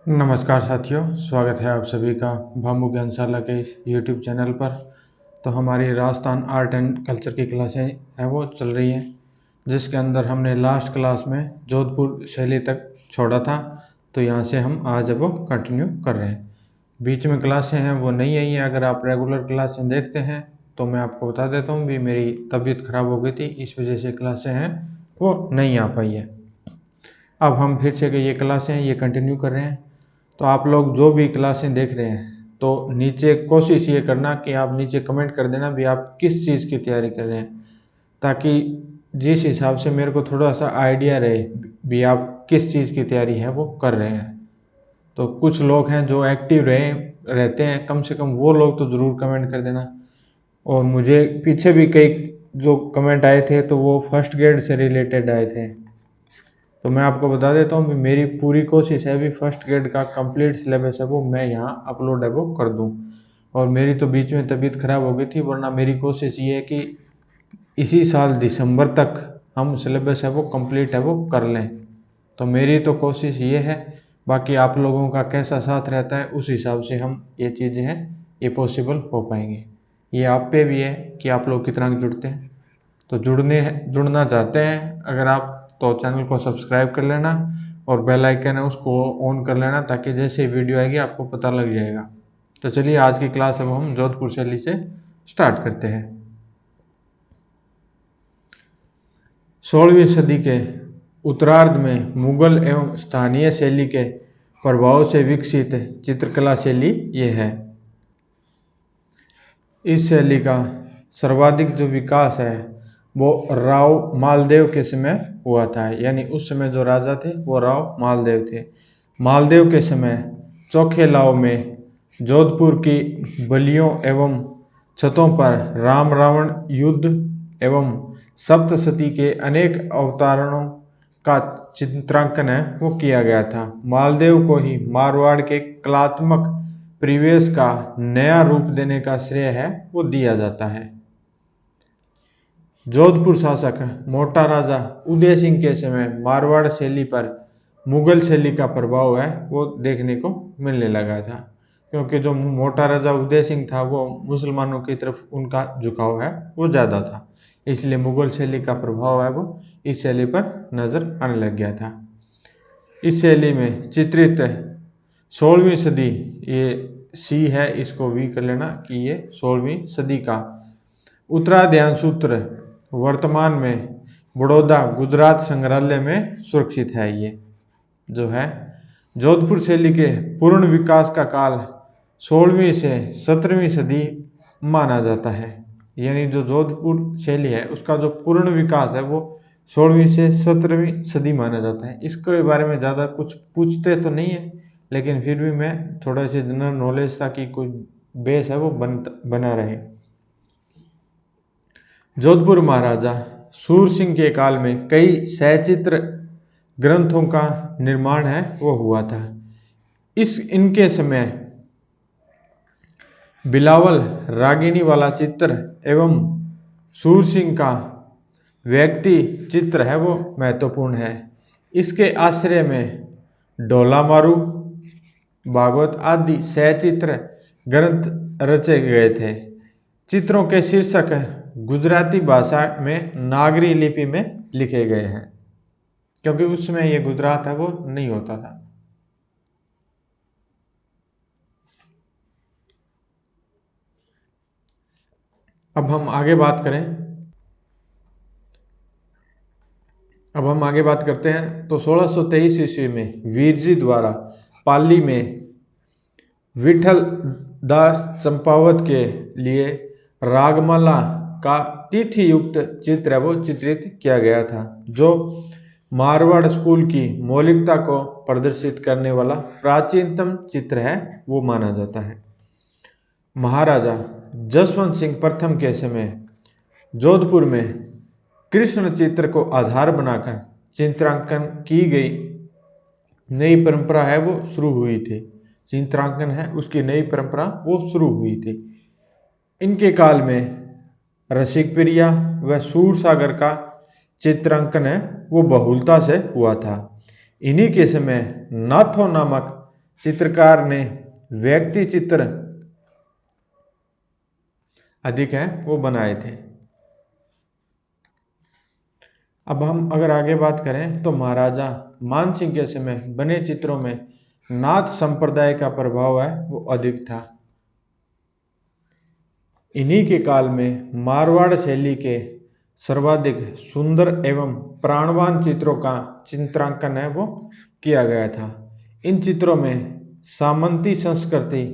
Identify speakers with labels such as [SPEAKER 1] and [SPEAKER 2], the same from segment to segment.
[SPEAKER 1] नमस्कार साथियों, स्वागत है आप सभी का भामू ज्ञानशाला के इस यूट्यूब चैनल पर। तो हमारी राजस्थान आर्ट एंड कल्चर की क्लासें हैं वो चल रही हैं, जिसके अंदर हमने लास्ट क्लास में जोधपुर शैली तक छोड़ा था। तो यहाँ से हम आज अब वो कंटिन्यू कर रहे हैं। बीच में क्लासें हैं वो नहीं आई हैं। अगर आप रेगुलर क्लासें देखते हैं तो मैं आपको बता देता हूँ भी मेरी तबीयत ख़राब हो गई थी, इस वजह से क्लासें हैं वो नहीं आ पाई है। अब हम फिर से ये क्लासें हैं ये कंटिन्यू कर रहे हैं। तो आप लोग जो भी क्लासें देख रहे हैं तो नीचे कोशिश ये करना कि आप नीचे कमेंट कर देना भी आप किस चीज़ की तैयारी कर रहे हैं, ताकि जिस हिसाब से मेरे को थोड़ा सा आइडिया रहे भी आप किस चीज़ की तैयारी है वो कर रहे हैं। तो कुछ लोग हैं जो एक्टिव रहते हैं, कम से कम वो लोग तो ज़रूर कमेंट कर देना। और मुझे पीछे भी कई जो कमेंट आए थे तो वो फर्स्ट ग्रेड से रिलेटेड आए थे। तो मैं आपको बता देता हूँ कि मेरी पूरी कोशिश है भी फर्स्ट ग्रेड का कंप्लीट सिलेबस है वो मैं यहाँ अपलोड है वो कर दूँ। और मेरी तो बीच में तबीयत ख़राब हो गई थी, वरना मेरी कोशिश ये है कि इसी साल दिसंबर तक हम सिलेबस है वो कंप्लीट है वो कर लें। तो मेरी तो कोशिश ये है, बाकी आप लोगों का कैसा साथ रहता है उस हिसाब से हम ये चीज़ें हैं ये पॉसिबल हो पाएंगे। ये आप पे भी है कि आप लोग कितना जुड़ते हैं। तो जुड़ना चाहते हैं अगर आप तो चैनल को सब्सक्राइब कर लेना और बेल आइकन है उसको ऑन कर लेना, ताकि जैसे ही वीडियो आएगी आपको पता लग जाएगा। तो चलिए आज की क्लास अब हम जोधपुर शैली से स्टार्ट करते हैं। 16वीं सदी के उत्तरार्ध में मुगल एवं स्थानीय शैली के प्रभाव से विकसित चित्रकला शैली ये है। इस शैली का सर्वाधिक जो विकास है वो राव मालदेव के समय हुआ था, यानी उस समय जो राजा थे वो राव मालदेव थे। मालदेव के समय चौथे लाव में जोधपुर की बलियों एवं छतों पर राम रावण युद्ध एवं सप्तशती के अनेक अवतारणों का चित्रांकन है वो किया गया था। मालदेव को ही मारवाड़ के कलात्मक परिवेश का नया रूप देने का श्रेय है वो दिया जाता है। जोधपुर शासक मोटा राजा उदय सिंह के समय मारवाड़ शैली पर मुगल शैली का प्रभाव है वो देखने को मिलने लगा था, क्योंकि जो मोटा राजा उदय सिंह था वो मुसलमानों की तरफ उनका झुकाव है वो ज़्यादा था, इसलिए मुगल शैली का प्रभाव है वो इस शैली पर नज़र आने लग गया था। इस शैली में चित्रित 16वीं सदी, ये सी है इसको वी कर लेना कि ये 16वीं सदी का उत्तराध्यान सूत्र वर्तमान में बड़ौदा गुजरात संग्रहालय में सुरक्षित है। ये जो है जोधपुर शैली के पूर्ण विकास का काल 16वीं से 17वीं सदी माना जाता है, यानी जो जोधपुर शैली है उसका जो पूर्ण विकास है वो 16वीं से 17वीं सदी माना जाता है। इसके बारे में ज़्यादा कुछ पूछते तो नहीं है, लेकिन फिर भी मैं थोड़ा सा जनरल नॉलेज ताकि कोई बेस है वो बना रहे। जोधपुर महाराजा सूर सिंह के काल में कई सचित्र ग्रंथों का निर्माण है वो हुआ था। इनके समय बिलावल रागिनी वाला चित्र एवं सूर सिंह का व्यक्ति चित्र है वो महत्वपूर्ण है। इसके आश्रय में डोला मारू, भागवत आदि सचित्र ग्रंथ रचे गए थे। चित्रों के शीर्षक गुजराती भाषा में नागरी लिपि में लिखे गए हैं, क्योंकि उस समय ये गुजरात है वो नहीं होता था। अब हम आगे बात करते हैं। तो 1623 ईस्वी में वीरजी द्वारा पाली में विठल दास चंपावत के लिए रागमाला का तिथि युक्त चित्र वो चित्रित किया गया था, जो मारवाड़ स्कूल की मौलिकता को प्रदर्शित करने वाला प्राचीनतम चित्र है वो माना जाता है। महाराजा जसवंत सिंह प्रथम के समय जोधपुर में कृष्ण चित्र को आधार बनाकर चित्रांकन की गई नई परंपरा है वो शुरू हुई थी। चित्रांकन है उसकी नई परंपरा वो शुरू हुई थी। इनके काल में रसिक प्रिया व सूर सागर का चित्रांकन है वो बहुलता से हुआ था। इन्हीं के समय नाथो नामक चित्रकार ने व्यक्ति चित्र अधिक है वो बनाए थे। अब हम अगर आगे बात करें तो महाराजा मानसिंह के समय बने चित्रों में नाथ संप्रदाय का प्रभाव है वो अधिक था। इन्हीं के काल में मारवाड़ शैली के सर्वाधिक सुंदर एवं प्राणवान चित्रों का चित्रांकन है वो किया गया था। इन चित्रों में सामंती संस्कृति,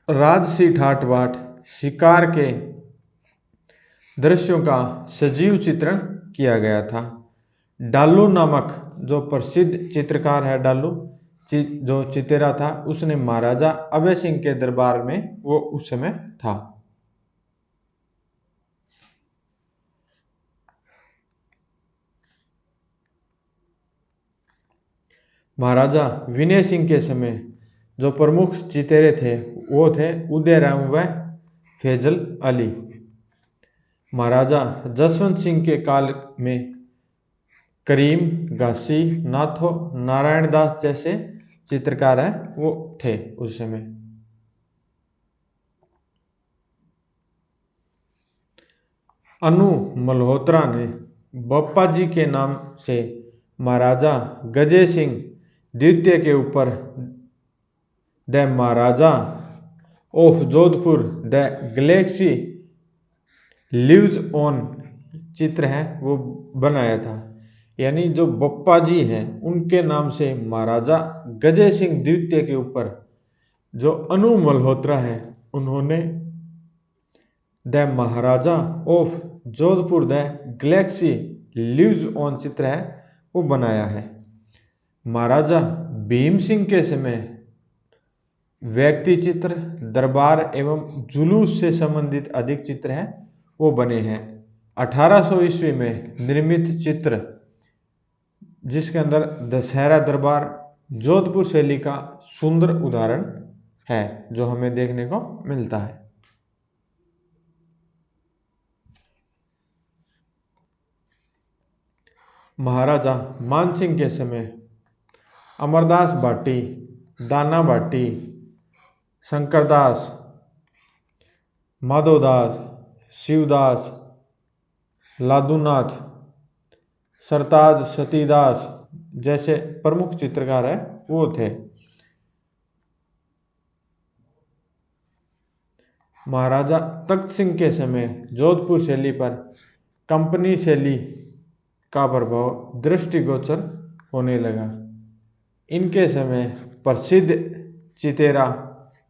[SPEAKER 1] राजसी ठाट बाट, शिकार के दृश्यों का सजीव चित्रण किया गया था। डालू नामक जो प्रसिद्ध चित्रकार है, डालू जो चितेरा था, उसने महाराजा अभय सिंह के दरबार में वो उस समय था। महाराजा विनय सिंह के समय जो प्रमुख चितेरे थे वो थे उदयराम व फैजल अली। महाराजा जसवंत सिंह के काल में करीम, घासी, नाथो, नारायण दास जैसे चित्रकार हैं वो थे उस समय। अनु मल्होत्रा ने बप्पा जी के नाम से महाराजा गजय सिंह द्वितीय के ऊपर the Maharaja of Jodhpur the galaxy lives on चित्र है वो बनाया था। यानी जो बप्पा जी हैं उनके नाम से महाराजा गजय सिंह द्वितीय के ऊपर जो अनु मल्होत्रा है उन्होंने the Maharaja of Jodhpur the galaxy lives on चित्र है वो बनाया है। महाराजा भीम सिंह के समय व्यक्ति चित्र, दरबार एवं जुलूस से संबंधित अधिक चित्र हैं वो बने हैं। 1800 ईस्वी में निर्मित चित्र जिसके अंदर दशहरा दरबार जोधपुर शैली का सुंदर उदाहरण है जो हमें देखने को मिलता है। महाराजा मानसिंह के समय अमरदास भाटी, दाना भाटी, शंकरदास, माधोदास, शिवदास, लादूनाथ, सरताज सतीदास जैसे प्रमुख चित्रकार है वो थे। महाराजा तख्त सिंह के समय जोधपुर शैली पर कंपनी शैली का प्रभाव दृष्टिगोचर होने लगा। इनके समय प्रसिद्ध चितेरा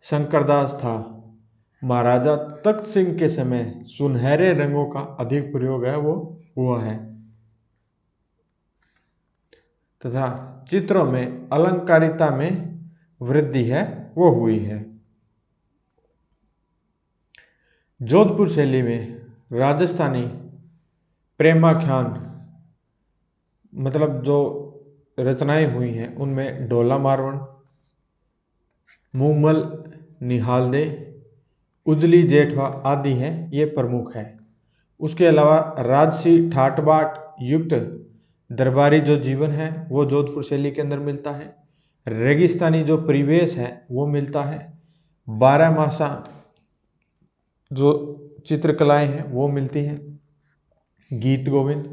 [SPEAKER 1] शंकरदास था। महाराजा तख्त सिंह के समय सुनहरे रंगों का अधिक प्रयोग है वो हुआ है तथा चित्रों में अलंकारिता में वृद्धि है वो हुई है। जोधपुर शैली में राजस्थानी प्रेमाख्यान मतलब जो रचनाएं हुई हैं उनमें ढोला मारवण, मूमल निहालदे, उजली जेठवा आदि हैं ये प्रमुख है। उसके अलावा राजसी ठाट बाट युक्त दरबारी जो जीवन है वो जोधपुर शैली के अंदर मिलता है। रेगिस्तानी जो परिवेश है वो मिलता है। 12 मासा जो चित्रकलाएं हैं वो मिलती हैं। गीत गोविंद,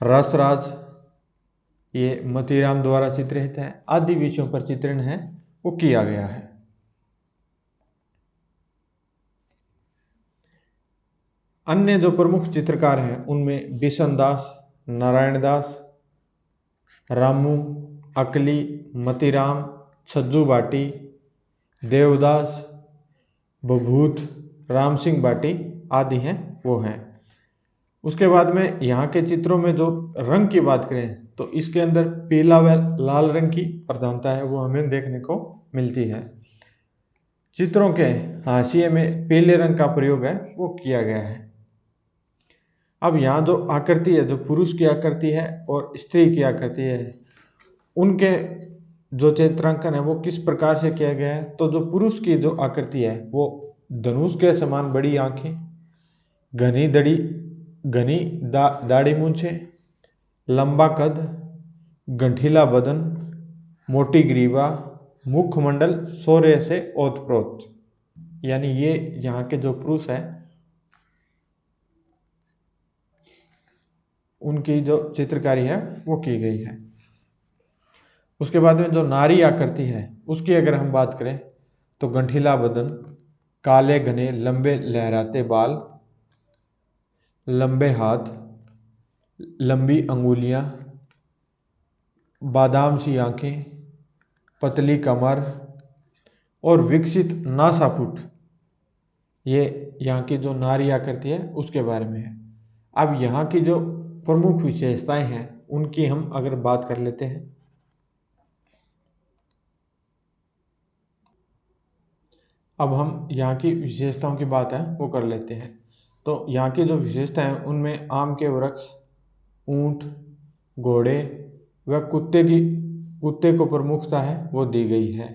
[SPEAKER 1] रसराज ये मतीराम द्वारा चित्रित है आदि विषयों पर चित्रण है वो किया गया है। अन्य जो प्रमुख चित्रकार हैं उनमें बिशन दास, नारायण दास, रामू, अकली, मतीराम, छज्जू भाटी, देवदास, बभूत, राम सिंह भाटी आदि हैं वो हैं। उसके बाद में यहाँ के चित्रों में जो रंग की बात करें तो इसके अंदर पीला व लाल रंग की प्रधानता है वो हमें देखने को मिलती है। चित्रों के हाशिए में पीले रंग का प्रयोग है वो किया गया है। अब यहाँ जो आकृति है, जो पुरुष की आकृति है और स्त्री की आकृति है, उनके जो चित्रांकन है वो किस प्रकार से किया गया है। तो जो पुरुष की जो आकृति है वो धनुष के समान बड़ी आंखें, घनी दाढ़ी मूंछे, लंबा कद, गंठीला बदन, मोटी ग्रीवा, मुखमंडल शौर्य से ओतप्रोत, यानी ये यहाँ के जो पुरुष है उनकी जो चित्रकारी है वो की गई है। उसके बाद में जो नारी आकृति है उसकी अगर हम बात करें तो गंठीला बदन, काले घने लंबे लहराते बाल, लंबे हाथ, लंबी अंगुलियां, बादाम सी आंखें, पतली कमर और विकसित नासापुट, ये यहाँ की जो नारी आकृति है उसके बारे में है। अब यहाँ की जो प्रमुख विशेषताएं हैं उनकी हम अगर बात कर लेते हैं। अब हम यहाँ की विशेषताओं की बात है वो कर लेते हैं। तो यहाँ की जो विशेषताएं हैं उनमें आम के वृक्ष, ऊंट, घोड़े व कुत्ते को प्रमुखता है वो दी गई है।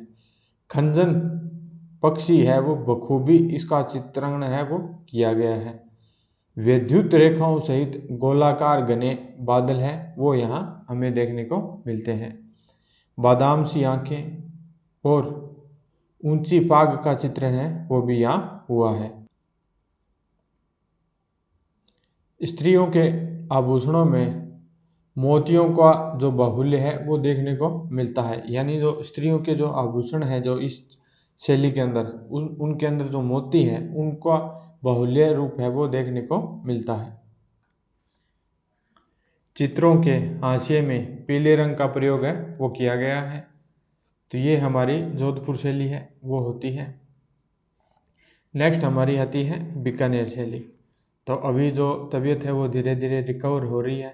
[SPEAKER 1] खंजन पक्षी है वो बखूबी इसका चित्रण है वो किया गया है। विद्युत रेखाओं सहित गोलाकार घने बादल हैं वो यहाँ हमें देखने को मिलते हैं। बादाम सी आंखें और ऊंची पाग का चित्रण है वो भी यहाँ हुआ है। स्त्रियों के आभूषणों में मोतियों का जो बाहुल्य है वो देखने को मिलता है, यानी जो स्त्रियों के जो आभूषण है जो इस शैली के अंदर उनके अंदर जो मोती है उनका बाहुल्य रूप है वो देखने को मिलता है। चित्रों के हाशिए में पीले रंग का प्रयोग है वो किया गया है। तो ये हमारी जोधपुर शैली है वो होती है। नेक्स्ट हमारी आती है बीकानेर शैली। तो अभी जो तबीयत है वो धीरे धीरे रिकवर हो रही है,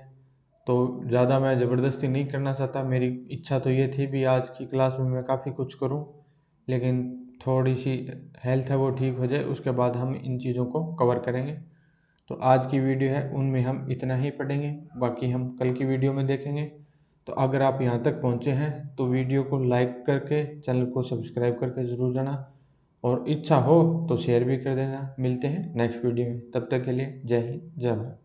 [SPEAKER 1] तो ज़्यादा मैं ज़बरदस्ती नहीं करना चाहता। मेरी इच्छा तो ये थी भी आज की क्लास में मैं काफ़ी कुछ करूं, लेकिन थोड़ी सी हेल्थ है वो ठीक हो जाए उसके बाद हम इन चीज़ों को कवर करेंगे। तो आज की वीडियो है उनमें हम इतना ही पढ़ेंगे, बाकी हम कल की वीडियो में देखेंगे। तो अगर आप यहाँ तक पहुँचे हैं तो वीडियो को लाइक करके चैनल को सब्सक्राइब करके ज़रूर जाना, और इच्छा हो तो शेयर भी कर देना। मिलते हैं नेक्स्ट वीडियो में, तब तक के लिए जय हिंद जय भारत।